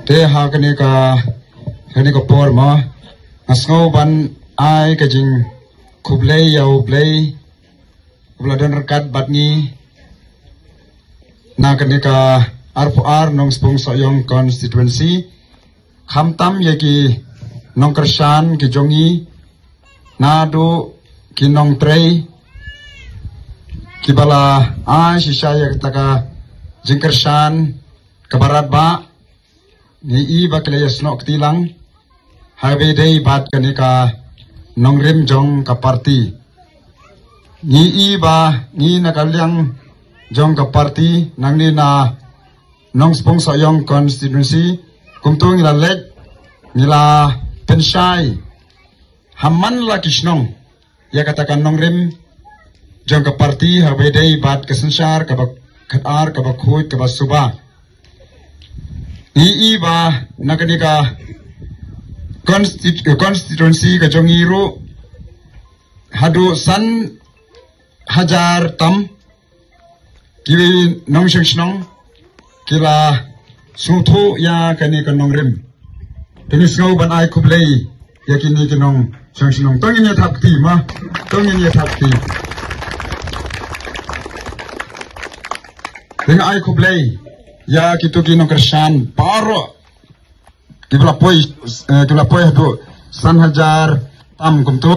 te ha kani ka por ma asngo ban ai ka jing kublei yau blei bladon rekat batni na kani ka R4R nong spung soyong constituency khamtam yaki nong kersan ki jongi nadu ki nong trei ki bala ai shisaya taka jing kersan ke barat ba ni i ba klayas no ktilang highway day bat kanika nong rim jong ka party ni i ba ni nakalyang jong ka party nang ni na nong spong soyong constituency kumtu ngila lek ngila pensyai hamman la kishnong ya katakan nong rim jong ka party highway day bat kesensyar ka bak khatar ka bak khuit ka bak suba ni ba nakanika constituency ka jongiru hadu san hajar tam kiri nong shengnong kila suthu ya kanika nong rim tenis ngau ban ai kublei ya kini kinong shengnong tongin ya thapti ma tongin ya thapti dengan ai kublei ya kitu kino kersan paro kibla poi hadu san hajar tam kumtu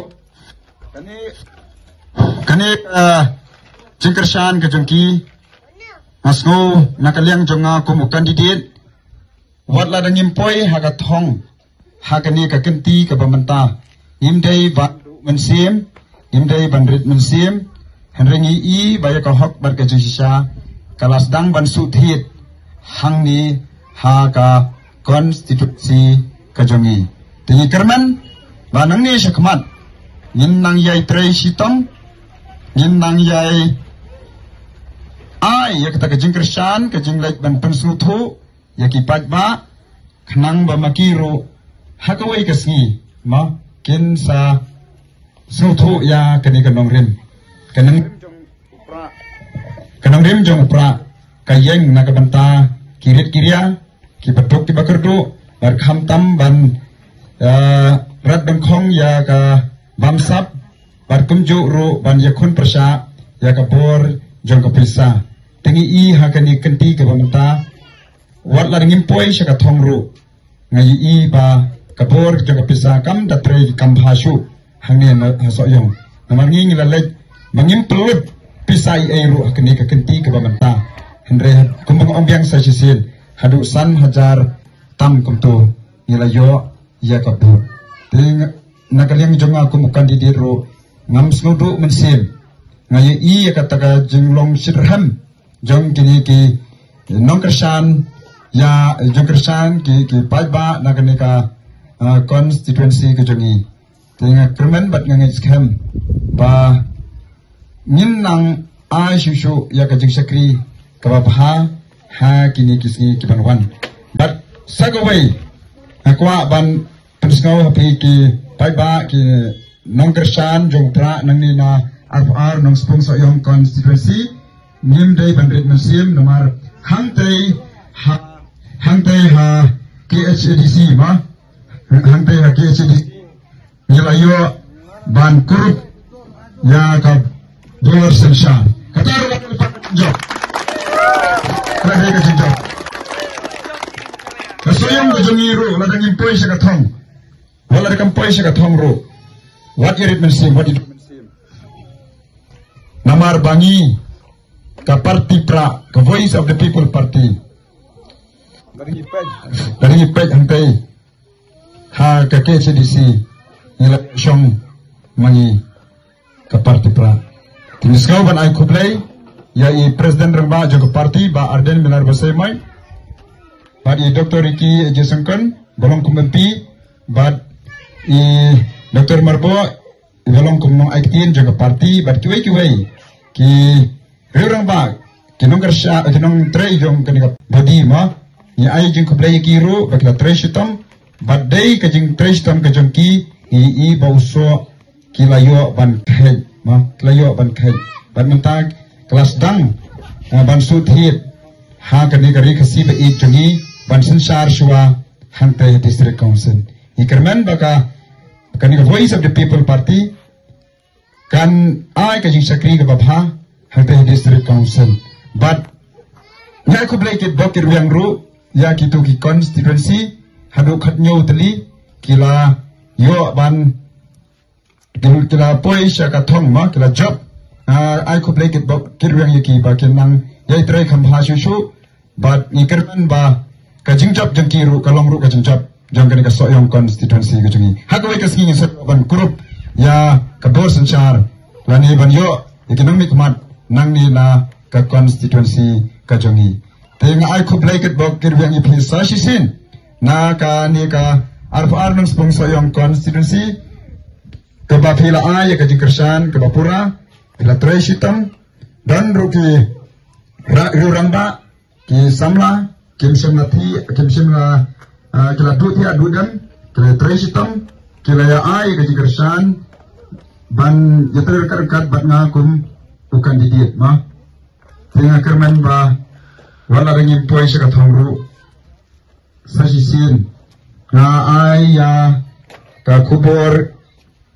kani jingkersan ke jengki asngo nakaliang jonga kumu kandidat wat la dangim poi haga thong hakani ka kenti ka bamanta nimdai ba mensim nimdai bandrit mensim henrengi i baya ka hok bar ka jisha kalas dang ban suthit hangni ha ka konstitusi kajongi tingi kerman banang ni syakmat ngin nang yai trei sitong ngin nang yai ai ya kata kajing kersan kajing laik ban pensuthu ya ki pajba khnang ba makiru hakawai kasngi ma kin sa suthu ya kani kanong rim kanong rim jong upra kayeng nakabanta kirit kiria ki batuk ki bakerdu bar khamtam ban rat ban khong ya ka bamsap bar kumju ru ban yakun persha ya ka bor jong ka pisa tengi i hakani kenti ka bamta wat la ngim poi sha ka thong ru ngai i ba ka bor jong ka pisa kam da tre kam bhasu hangni na hasoyong namangi ngila lek mangim pelut pisai ai ru hakani ka kenti ka bamta Andre kumbang ombyang sa sisil hadu san hajar tam kumtu nila yo ya kabut ting nakalyang jonga kumukan di diro ngam snudu mensim ngayi i ya kataka jinglong sirham jong kini ki nong kersan ya jong kersan ki pajba nakanika constituency ke jongi ting kermen bat ngangit skam ba nin nang a shushu ya ka jing sakri kababha ha kini kisni kibanwan but sagaway akwa ban pensngau hapi ki paiba ki nong kersan jong pra nang ni na R4R nong spung soyong constituency nim dei ban rit musim nomor hangtei ha KHADC ma hangtei ha KHADC nilayo ban kurup ya ka dollar senshan kataru job Kerana kita Kasoyong kejongiru, ladang impoi sekatong, wala dekampoi sekatong ru. What irit mensim, what irit mensim. Namar bangi, ka parti pra, ka voice of the people party. Dari ipej hantai, ha ka KCDC, nila syong mangi, ka parti pra. Tiniskaw ban ay kublay. Ya i presiden rengba juga parti ba Arden Minar Basemai ba i Dr. Ricky Jesengkan bolong kumempi ba i Dr. Marbo bolong kumong aitin juga parti ba kiwai ki rengba kinong kersha kinong trei jong kanika body ma ya ai jing kuplay kiru ba kila trei shitom ba dei ka jing trei shitom ka jong ki i ba uso kilayo ban khel ma kilayo ban khel ban mentag kelas dang ban sut hit ha kani kari kasi ba ik jongi ban sensar shua hangtai district council ikerman baka kan the voice of the people party kan ai ka jing sakri ka babha hangtai district council but ngai ko blai kit bokir yang ru ya kitu ki constituency hadu khatnyo tali kila yo ban kila poi sha ka thong ma kila job ai ko blai kit bokir yang yaki ba kenang yai trai kham ha shu but ikerman ba ka jingjap jangki ru kalong ru ka jingjap jangkani ka soyong constituency ka jungi hakwe ka singi sa ban kurup ya ka bor sanchar lani ban yo economic mat nang ni na ka constituency ka jungi tenga ai ko blanket bok kirwang ipi sa sisin na ka ni ka arf nang spong soyong constituency ka ba phila ai ka jingkersan ka bapura ila trai sitam dan ruki ruramba ki samla kim semnati kim semna kila duti adudan kila tresitam kila ya ai ka jingkersan ban yeter karkat bat ngakum bukan didit ma tinga kerman ba wala ringin poi sa kathongru sasisin na ai ya ka kubor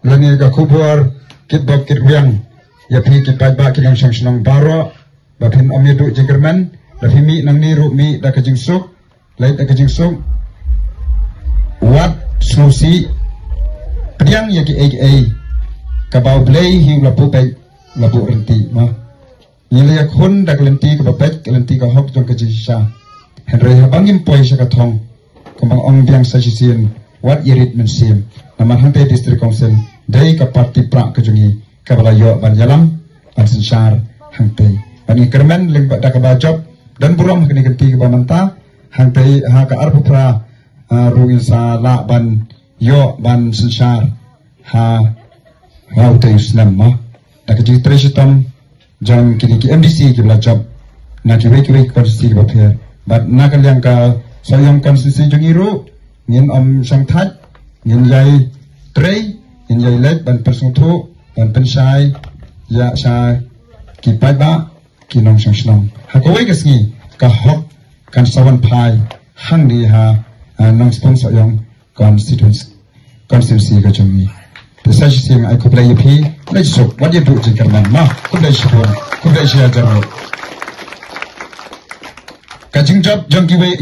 lani ka kubor kitbok kitwyang ya phi kipai ba kinang sangsnong baro ba phin amidu jingkerman da mi nang ni ru mi da ka jingsuk lait da ka jingsuk wat susi priang ya ki aka kabau blai hi lapu pe lapu renti ma yele ya khun da klenti ka bapet klenti ka hok jong ka jisha henry habangim poi sa ka thong kumbang ong biang sa sisien wat irit men sim namar hante district council dai ka parti pra ka jungi ka balayo ban yalam ban sensar hante bani kermen ling da ka bajop dan buram kini genti ke bamanta hangtai ha ka arpupra rugin sa la ban yo ban sensar ha wau te islam ma da ka jitre sitam jang kini ki MDC ki bla job na ki weki konstitusi ki bapher but na ka liang ka sayang konstitusi jungiru ngin sang that ngin yai trei ngin yai lek ban persungthu ban pensai ya sa ki paiba kinong sangsnong hakawai kasngi ka hok kan sawan pai hang di ha nong sponsor yang constituency ka jungi pesa sing ai ko play pi lai sok what you do jingkerman ma ko lai shibon ko lai shia jaro ka jingjap jangki wei